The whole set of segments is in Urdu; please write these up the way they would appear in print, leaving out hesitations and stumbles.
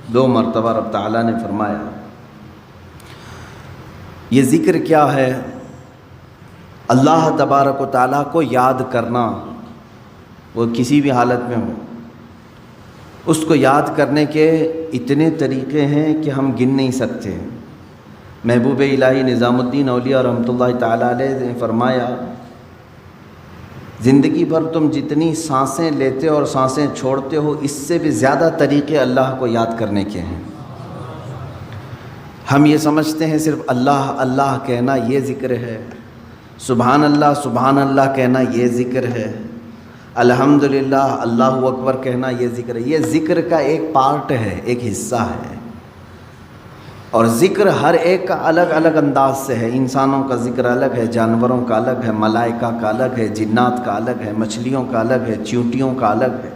2 مرتبہ رب تعالیٰ نے فرمایا۔ یہ ذکر کیا ہے؟ اللہ تبارک و تعالیٰ کو یاد کرنا، وہ کسی بھی حالت میں ہو۔ اس کو یاد کرنے کے اتنے طریقے ہیں کہ ہم گن نہیں سکتے۔ محبوب الہی نظام الدین اولیاء رحمۃ اللہ تعالیٰ علیہ نے فرمایا، زندگی بھر تم جتنی سانسیں لیتے اور سانسیں چھوڑتے ہو، اس سے بھی زیادہ طریقے اللہ کو یاد کرنے کے ہیں۔ ہم یہ سمجھتے ہیں صرف اللہ اللہ کہنا یہ ذکر ہے، سبحان اللہ کہنا یہ ذکر ہے، الحمدللہ اللہ اکبر کہنا یہ ذکر ہے۔ یہ ذکر کا ایک پارٹ ہے، ایک حصہ ہے، اور ذکر ہر ایک کا الگ الگ انداز سے ہے۔ انسانوں کا ذکر الگ ہے، جانوروں کا الگ ہے، ملائکہ کا الگ ہے، جنات کا الگ ہے، مچھلیوں کا الگ ہے، چیونٹیوں کا الگ ہے۔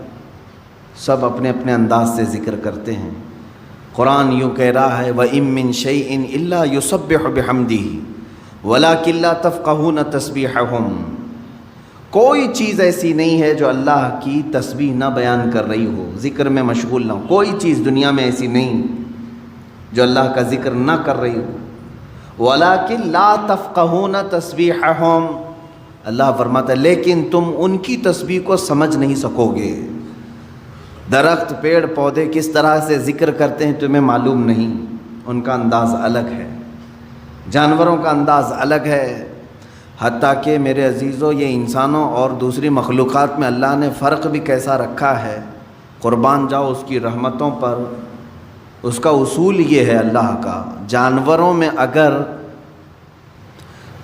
سب اپنے اپنے انداز سے ذکر کرتے ہیں۔ قرآن یوں کہہ رہا ہے، وَإِن مِّن شَيْءٍ إِلَّا يُسَبِّحُ بِحَمْدِهِ وَلَٰكِن لَّا تَفْقَهُونَ تَسْبِيحَهُمْ۔ کوئی چیز ایسی نہیں ہے جو اللہ کی تسبیح نہ بیان کر رہی ہو، ذکر میں مشغول نہ ہو۔ کوئی چیز دنیا میں ایسی نہیں جو اللہ کا ذکر نہ کر رہی ہو۔ وَلَٰكِن لَّا تَفْقَهُونَ تَسْبِيحَهُمْ، اللہ فرماتا ہے لیکن تم ان کی تسبیح کو سمجھ نہیں سکو گے۔ درخت، پیڑ، پودے کس طرح سے ذکر کرتے ہیں تمہیں معلوم نہیں، ان کا انداز الگ ہے، جانوروں کا انداز الگ ہے۔ حتیٰ کہ میرے عزیزو، یہ انسانوں اور دوسری مخلوقات میں اللہ نے فرق بھی کیسا رکھا ہے، قربان جاؤ اس کی رحمتوں پر۔ اس کا اصول یہ ہے اللہ کا، جانوروں میں اگر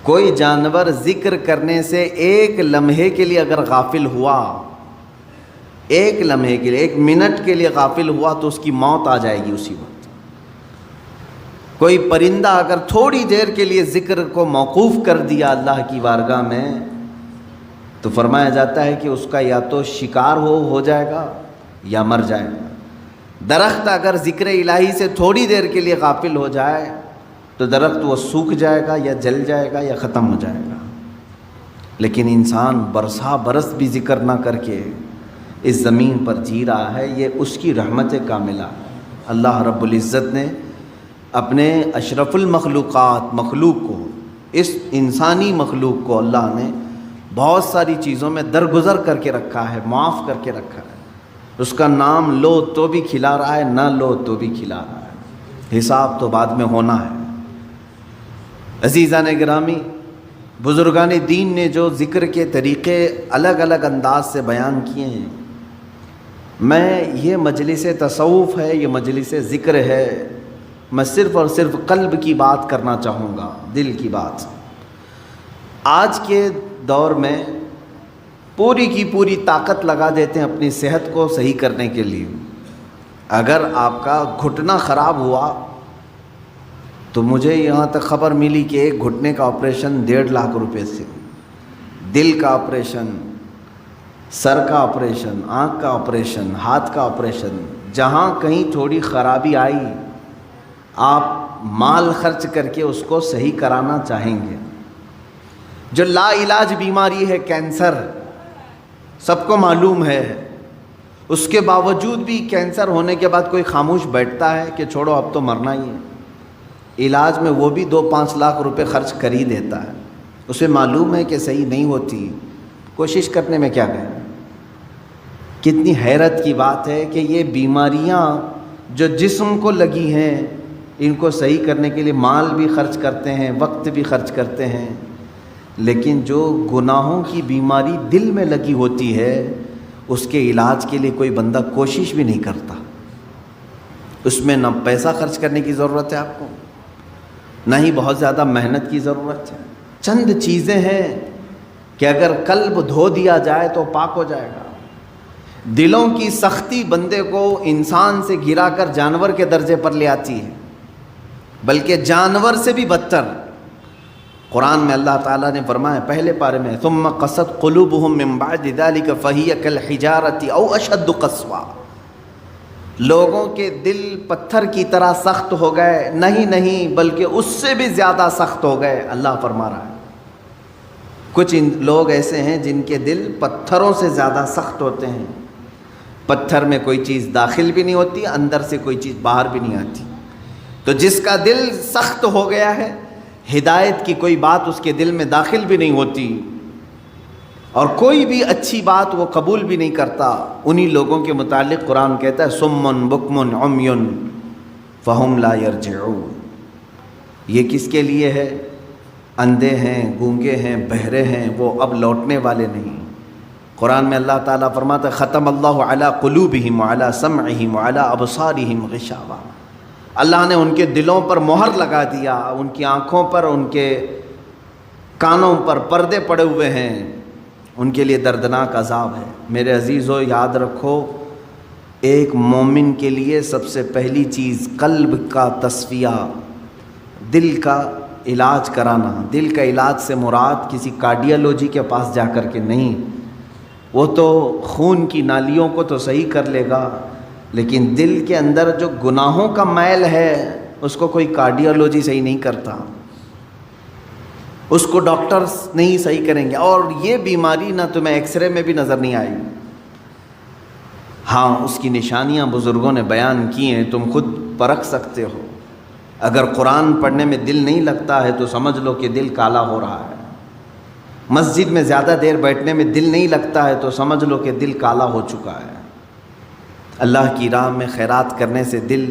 کوئی جانور ذکر کرنے سے ایک لمحے کے لیے اگر غافل ہوا، ایک لمحے کے لیے، 1 منٹ کے لیے غافل ہوا، تو اس کی موت آ جائے گی اسی وقت۔ کوئی پرندہ اگر تھوڑی دیر کے لیے ذکر کو موقوف کر دیا اللہ کی بارگاہ میں، تو فرمایا جاتا ہے کہ اس کا یا تو شکار ہو جائے گا یا مر جائے گا۔ درخت اگر ذکر الہی سے تھوڑی دیر کے لیے غافل ہو جائے تو درخت وہ سوکھ جائے گا یا جل جائے گا یا ختم ہو جائے گا۔ لیکن انسان برسا برس بھی ذکر نہ کر کے اس زمین پر جی رہا ہے، یہ اس کی رحمت کاملہ۔ اللہ رب العزت نے اپنے اشرف المخلوقات مخلوق کو، اس انسانی مخلوق کو اللہ نے بہت ساری چیزوں میں درگزر کر کے رکھا ہے، معاف کر کے رکھا ہے۔ اس کا نام لو تو بھی کھلا رہا ہے، نہ لو تو بھی کھلا رہا ہے، حساب تو بعد میں ہونا ہے۔ عزیزان گرامی، بزرگان دین نے جو ذکر کے طریقے الگ الگ انداز سے بیان کیے ہیں، میں یہ مجلس تصوف ہے، یہ مجلس ذکر ہے، میں صرف اور صرف قلب کی بات کرنا چاہوں گا، دل کی بات۔ آج کے دور میں پوری کی پوری طاقت لگا دیتے ہیں اپنی صحت کو صحیح کرنے کے لیے۔ اگر آپ کا گھٹنا خراب ہوا تو مجھے یہاں تک خبر ملی کہ ایک گھٹنے کا آپریشن 1.5 لاکھ روپے سے، دل کا آپریشن، سر کا آپریشن، آنکھ کا آپریشن، ہاتھ کا آپریشن، جہاں کہیں تھوڑی خرابی آئی آپ مال خرچ کر کے اس کو صحیح کرانا چاہیں گے۔ جو لا علاج بیماری ہے کینسر، سب کو معلوم ہے، اس کے باوجود بھی کینسر ہونے کے بعد کوئی خاموش بیٹھتا ہے کہ چھوڑو اب تو مرنا ہی ہے؟ علاج میں وہ بھی 2-5 لاکھ روپے خرچ کر ہی دیتا ہے، اسے معلوم ہے کہ صحیح نہیں ہوتی، کوشش کرنے میں کیا گئے۔ کتنی حیرت کی بات ہے کہ یہ بیماریاں جو جسم کو لگی ہیں، ان کو صحیح کرنے کے لیے مال بھی خرچ کرتے ہیں، وقت بھی خرچ کرتے ہیں، لیکن جو گناہوں کی بیماری دل میں لگی ہوتی ہے اس کے علاج کے لیے کوئی بندہ کوشش بھی نہیں کرتا۔ اس میں نہ پیسہ خرچ کرنے کی ضرورت ہے آپ کو، نہ ہی بہت زیادہ محنت کی ضرورت ہے۔ چند چیزیں ہیں کہ اگر قلب دھو دیا جائے تو پاک ہو جائے گا۔ دلوں کی سختی بندے کو انسان سے گرا کر جانور کے درجے پر لے آتی ہے، بلکہ جانور سے بھی بدتر۔ قرآن میں اللہ تعالیٰ نے فرمایا پہلے پارے میں، ثم قست قلوبهم من بعد ذلك فهي كالحجارة او اشد قسوة، لوگوں کے دل پتھر کی طرح سخت ہو گئے، نہیں بلکہ اس سے بھی زیادہ سخت ہو گئے۔ اللہ فرما رہا ہے کچھ لوگ ایسے ہیں جن کے دل پتھروں سے زیادہ سخت ہوتے ہیں۔ پتھر میں کوئی چیز داخل بھی نہیں ہوتی، اندر سے کوئی چیز باہر بھی نہیں آتی۔ تو جس کا دل سخت ہو گیا ہے، ہدایت کی کوئی بات اس کے دل میں داخل بھی نہیں ہوتی اور کوئی بھی اچھی بات وہ قبول بھی نہیں کرتا، انہی لوگوں کے متعلق قرآن کہتا ہے صم بکم عمی فہم لا یرجعون۔ یہ کس کے لیے ہے؟ اندھے ہیں، گونگے ہیں، بہرے ہیں، وہ اب لوٹنے والے نہیں۔ قرآن میں اللہ تعالیٰ فرماتا ہے ختم اللہ علی قلوبہم وعلی سمعہم وعلی ابصارہم غشاوہ، اللہ نے ان کے دلوں پر مہر لگا دیا، ان کی آنکھوں پر، ان کے کانوں پر پردے پڑے ہوئے ہیں، ان کے لیے دردناک عذاب ہے۔ میرے عزیزو یاد رکھو، ایک مومن کے لیے سب سے پہلی چیز قلب کا تصفیہ، دل کا علاج کرانا۔ دل کا علاج سے مراد کسی کارڈیالوجی کے پاس جا کر کے نہیں، وہ تو خون کی نالیوں کو تو صحیح کر لے گا، لیکن دل کے اندر جو گناہوں کا میل ہے اس کو کوئی کارڈیالوجی صحیح نہیں کرتا، اس کو ڈاکٹرز نہیں صحیح کریں گے۔ اور یہ بیماری نہ تمہیں ایکس رے میں بھی نظر نہیں آئی، ہاں اس کی نشانیاں بزرگوں نے بیان کی ہیں، تم خود پرکھ سکتے ہو۔ اگر قرآن پڑھنے میں دل نہیں لگتا ہے تو سمجھ لو کہ دل کالا ہو رہا ہے۔ مسجد میں زیادہ دیر بیٹھنے میں دل نہیں لگتا ہے تو سمجھ لو کہ دل کالا ہو چکا ہے۔ اللہ کی راہ میں خیرات کرنے سے دل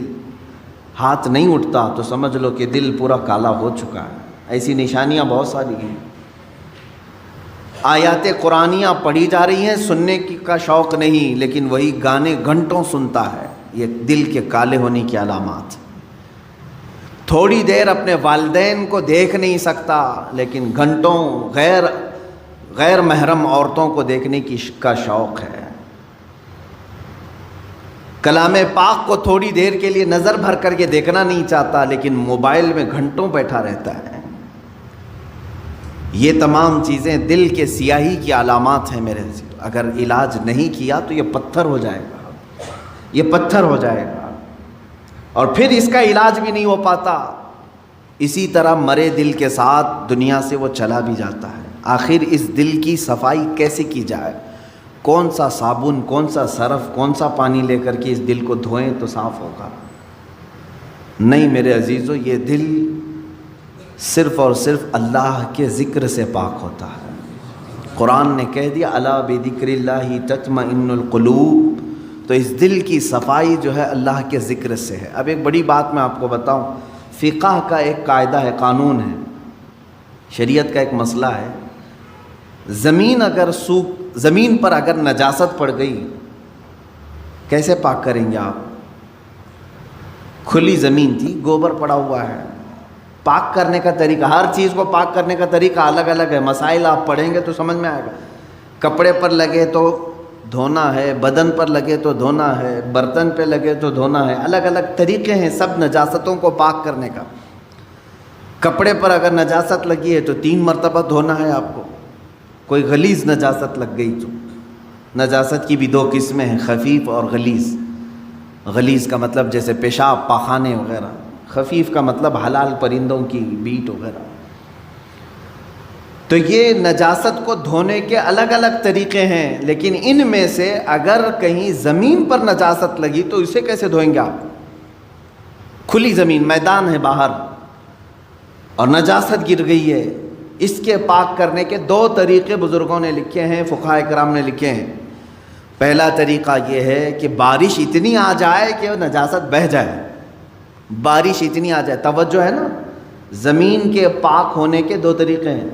ہاتھ نہیں اٹھتا تو سمجھ لو کہ دل پورا کالا ہو چکا ہے۔ ایسی نشانیاں بہت ساری ہیں۔ آیات قرآنیاں پڑھی جا رہی ہیں، سننے کا شوق نہیں، لیکن وہی گانے گھنٹوں سنتا ہے، یہ دل کے کالے ہونے کی علامات۔ تھوڑی دیر اپنے والدین کو دیکھ نہیں سکتا، لیکن گھنٹوں غیر محرم عورتوں کو دیکھنے کا شوق ہے۔ کلام پاک کو تھوڑی دیر کے لیے نظر بھر کر کے دیکھنا نہیں چاہتا، لیکن موبائل میں گھنٹوں بیٹھا رہتا ہے۔ یہ تمام چیزیں دل کے سیاہی کی علامات ہیں میرے عزیز۔ اگر علاج نہیں کیا تو یہ پتھر ہو جائے گا، یہ پتھر ہو جائے گا، اور پھر اس کا علاج بھی نہیں ہو پاتا۔ اسی طرح مرے دل کے ساتھ دنیا سے وہ چلا بھی جاتا ہے۔ آخر اس دل کی صفائی کیسے کی جائے؟ کون سا صابن، کون سا سرف، کون سا پانی لے کر کے اس دل کو دھوئیں تو صاف ہوگا؟ نہیں میرے عزیزو، یہ دل صرف اور صرف اللہ کے ذکر سے پاک ہوتا ہے۔ قرآن نے کہہ دیا الا بذکر اللہ تطمئن القلوب، تو اس دل کی صفائی جو ہے اللہ کے ذکر سے ہے۔ اب ایک بڑی بات میں آپ کو بتاؤں، فقہ کا ایک قاعدہ ہے، قانون ہے، شریعت کا ایک مسئلہ ہے۔ زمین پر اگر نجاست پڑ گئی، کیسے پاک کریں گے آپ؟ کھلی زمین تھی، گوبر پڑا ہوا ہے، پاک کرنے کا طریقہ، ہر چیز کو پاک کرنے کا طریقہ الگ الگ ہے۔ مسائل آپ پڑھیں گے تو سمجھ میں آئے گا۔ کپڑے پر لگے تو دھونا ہے، بدن پر لگے تو دھونا ہے، برتن پہ لگے تو دھونا ہے، الگ الگ طریقے ہیں سب نجاستوں کو پاک کرنے کا۔ کپڑے پر اگر نجاست لگی ہے تو 3 مرتبہ دھونا ہے آپ کو۔ کوئی غلیظ نجاست لگ گئی تو، نجاست کی بھی 2 قسمیں ہیں، خفیف اور غلیظ۔ غلیظ کا مطلب جیسے پیشاب، پاخانے وغیرہ، خفیف کا مطلب حلال پرندوں کی بیٹ وغیرہ۔ تو یہ نجاست کو دھونے کے الگ الگ طریقے ہیں، لیکن ان میں سے اگر کہیں زمین پر نجاست لگی تو اسے کیسے دھوئیں گے آپ؟ کھلی زمین، میدان ہے باہر، اور نجاست گر گئی ہے، اس کے پاک کرنے کے 2 طریقے بزرگوں نے لکھے ہیں، فقہاء کرام نے لکھے ہیں۔ پہلا طریقہ یہ ہے کہ بارش اتنی آ جائے کہ نجاست بہہ جائے، بارش اتنی آ جائے، توجہ ہے نا، زمین کے پاک ہونے کے 2 طریقے ہیں۔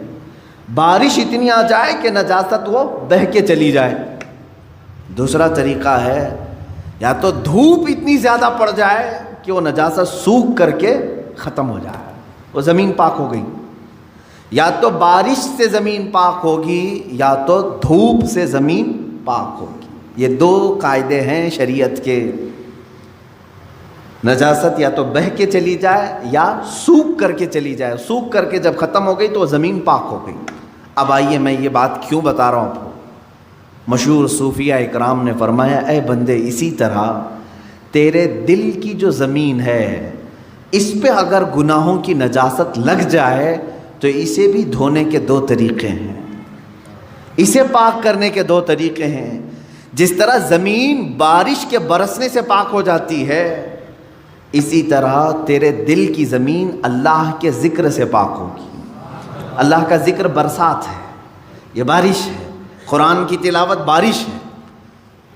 بارش اتنی آ جائے کہ نجاست وہ بہہ کے چلی جائے۔ دوسرا طریقہ ہے یا تو دھوپ اتنی زیادہ پڑ جائے کہ وہ نجاست سوکھ کر کے ختم ہو جائے، وہ زمین پاک ہو گئی۔ یا تو بارش سے زمین پاک ہوگی یا تو دھوپ سے زمین پاک ہوگی۔ یہ 2 قاعدے ہیں شریعت کے۔ نجاست یا تو بہہ کے چلی جائے یا سوکھ کر کے چلی جائے، سوکھ کر کے جب ختم ہو گئی تو وہ زمین پاک ہو گئی۔ اب آئیے میں یہ بات کیوں بتا رہا ہوں آپ کو۔ مشہور صوفیہ اکرام نے فرمایا اے بندے، اسی طرح تیرے دل کی جو زمین ہے اس پہ اگر گناہوں کی نجاست لگ جائے تو اسے بھی دھونے کے 2 طریقے ہیں، اسے پاک کرنے کے 2 طریقے ہیں۔ جس طرح زمین بارش کے برسنے سے پاک ہو جاتی ہے، اسی طرح تیرے دل کی زمین اللہ کے ذکر سے پاک ہوگی۔ اللہ کا ذکر برسات ہے، یہ بارش ہے، قرآن کی تلاوت بارش ہے۔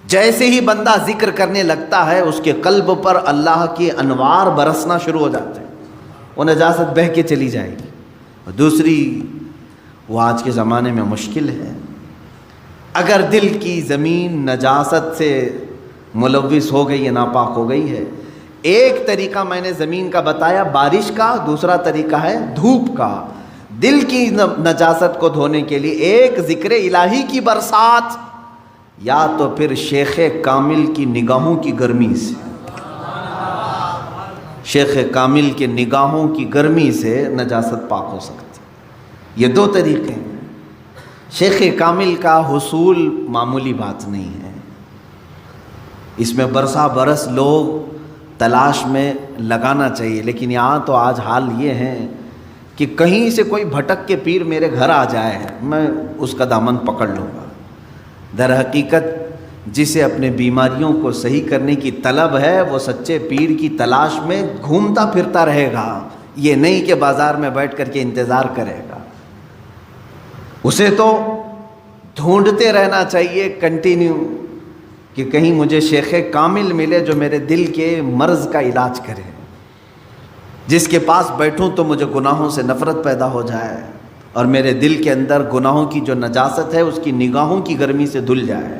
جیسے ہی بندہ ذکر کرنے لگتا ہے اس کے قلب پر اللہ کے انوار برسنا شروع ہو جاتے ہیں، وہ نجاست بہہ کے چلی جائے گی۔ اور دوسری، وہ آج کے زمانے میں مشکل ہے، اگر دل کی زمین نجاست سے ملوث ہو گئی ہے، ناپاک ہو گئی ہے، ایک طریقہ میں نے زمین کا بتایا بارش کا، دوسرا طریقہ ہے دھوپ کا۔ دل کی نجاست کو دھونے کے لیے ایک ذکر الہی کی برسات، یا تو پھر شیخ کامل کی نگاہوں کی گرمی سے، شیخ کامل کے نگاہوں کی گرمی سے نجاست پاک ہو سکتی۔ یہ دو طریقے ہیں۔ شیخ کامل کا حصول معمولی بات نہیں ہے، اس میں برسا برس لوگ تلاش میں لگانا چاہیے، لیکن یہاں تو آج حال یہ ہے کہ کہیں سے کوئی بھٹک کے پیر میرے گھر آ جائے میں اس کا دامن پکڑ لوں گا۔ در حقیقت جسے اپنے بیماریوں کو صحیح کرنے کی طلب ہے وہ سچے پیر کی تلاش میں گھومتا پھرتا رہے گا، یہ نہیں کہ بازار میں بیٹھ کر کے انتظار کرے گا۔ اسے تو ڈھونڈتے رہنا چاہیے کنٹینیو کہ کہیں مجھے شیخ کامل ملے جو میرے دل کے مرض کا علاج کرے، جس کے پاس بیٹھوں تو مجھے گناہوں سے نفرت پیدا ہو جائے اور میرے دل کے اندر گناہوں کی جو نجاست ہے اس کی نگاہوں کی گرمی سے دھل جائے۔